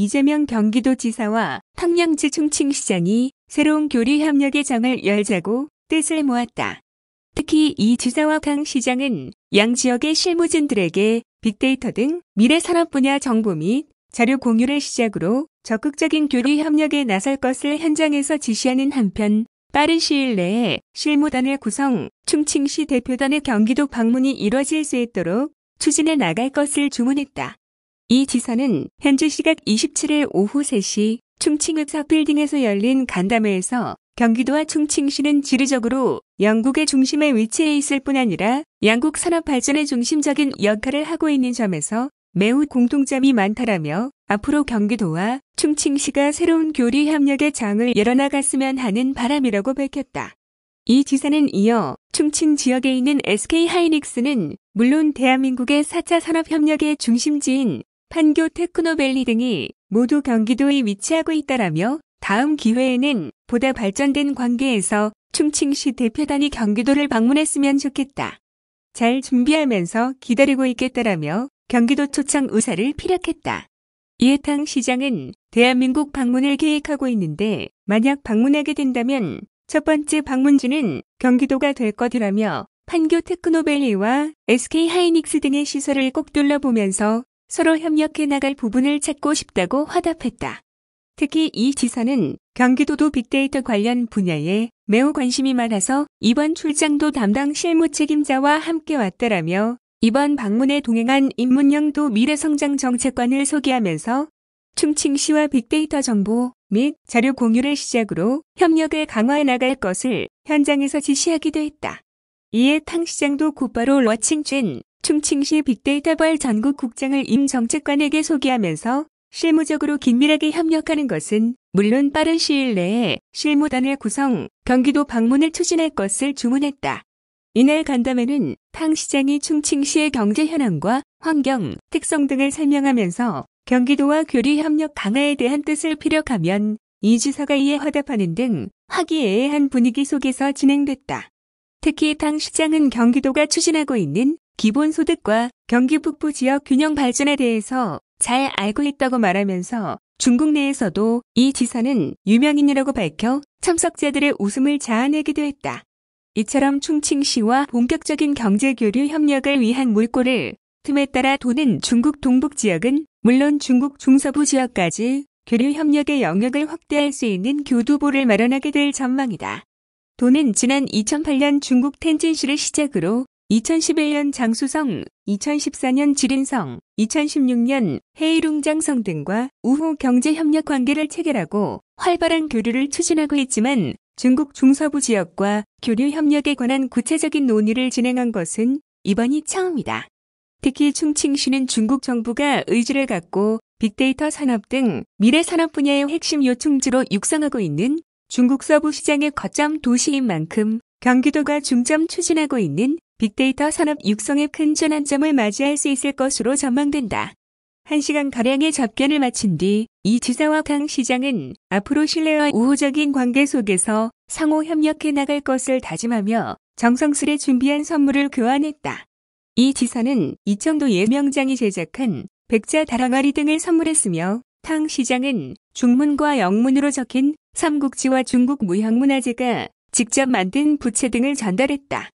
이재명 경기도지사와 탕영지 충칭시장이 새로운 교류 협력의 장을 열자고 뜻을 모았다. 특히 이 지사와 강 시장은 양 지역의 실무진들에게 빅데이터 등 미래 산업 분야 정보 및 자료 공유를 시작으로 적극적인 교류 협력에 나설 것을 현장에서 지시하는 한편 빠른 시일 내에 실무단을 구성, 충칭시 대표단의 경기도 방문이 이뤄질 수 있도록 추진해 나갈 것을 주문했다. 이 지사는 현지 시각 27일 오후 3시 충칭읍사 빌딩에서 열린 간담회에서 경기도와 충칭시는 지리적으로 영국의 중심에 위치해 있을 뿐 아니라 양국 산업 발전의 중심적인 역할을 하고 있는 점에서 매우 공통점이 많다라며 앞으로 경기도와 충칭시가 새로운 교류 협력의 장을 열어나갔으면 하는 바람이라고 밝혔다. 이 지사는 이어 충칭 지역에 있는 SK하이닉스는 물론 대한민국의 4차 산업협력의 중심지인 판교 테크노밸리 등이 모두 경기도에 위치하고 있다라며 다음 기회에는 보다 발전된 관계에서 충칭시 대표단이 경기도를 방문했으면 좋겠다. 잘 준비하면서 기다리고 있겠다라며 경기도 초청 의사를 피력했다. 이해탕 시장은 대한민국 방문을 계획하고 있는데 만약 방문하게 된다면 첫 번째 방문지는 경기도가 될 것이라며 판교 테크노밸리와 SK하이닉스 등의 시설을 꼭 둘러보면서 서로 협력해 나갈 부분을 찾고 싶다고 화답했다. 특히 이 지사는 경기도도 빅데이터 관련 분야에 매우 관심이 많아서 이번 출장도 담당 실무 책임자와 함께 왔다라며 이번 방문에 동행한 임문영도 미래성장정책관을 소개하면서 충칭시와 빅데이터 정보 및 자료 공유를 시작으로 협력을 강화해 나갈 것을 현장에서 지시하기도 했다. 이에 탕 시장도 곧바로 워칭쭌 충칭시 빅데이터벌 전국국장을 임 정책관에게 소개하면서 실무적으로 긴밀하게 협력하는 것은 물론 빠른 시일 내에 실무단을 구성, 경기도 방문을 추진할 것을 주문했다. 이날 간담회는 탕 시장이 충칭시의 경제 현황과 환경, 특성 등을 설명하면서 경기도와 교류 협력 강화에 대한 뜻을 피력하면 이 지사가 이에 화답하는 등 화기애애한 분위기 속에서 진행됐다. 특히 탕 시장은 경기도가 추진하고 있는 기본소득과 경기 북부 지역 균형 발전에 대해서 잘 알고 있다고 말하면서 중국 내에서도 이 지사는 유명인이라고 밝혀 참석자들의 웃음을 자아내기도 했다. 이처럼 충칭시와 본격적인 경제교류 협력을 위한 물꼬를 틈에 따라 도는 중국 동북 지역은 물론 중국 중서부 지역까지 교류 협력의 영역을 확대할 수 있는 교두보를 마련하게 될 전망이다. 도는 지난 2008년 중국 텐진시를 시작으로 2011년 장수성, 2014년 지린성, 2016년 헤이룽장성 등과 우호 경제협력 관계를 체결하고 활발한 교류를 추진하고 있지만 중국 중서부 지역과 교류 협력에 관한 구체적인 논의를 진행한 것은 이번이 처음이다. 특히 충칭시는 중국 정부가 의지를 갖고 빅데이터 산업 등 미래 산업 분야의 핵심 요충지로 육성하고 있는 중국 서부 시장의 거점 도시인 만큼 경기도가 중점 추진하고 있는 빅데이터 산업 육성의 큰 전환점을 맞이할 수 있을 것으로 전망된다. 1시간가량의 접견을 마친 뒤 이 지사와 강 시장은 앞으로 신뢰와 우호적인 관계 속에서 상호 협력해 나갈 것을 다짐하며 정성스레 준비한 선물을 교환했다. 이 지사는 이청도 예명장이 제작한 백자 다랑아리 등을 선물했으며 탕 시장은 중문과 영문으로 적힌 삼국지와 중국 무형문화재가 직접 만든 부채 등을 전달했다.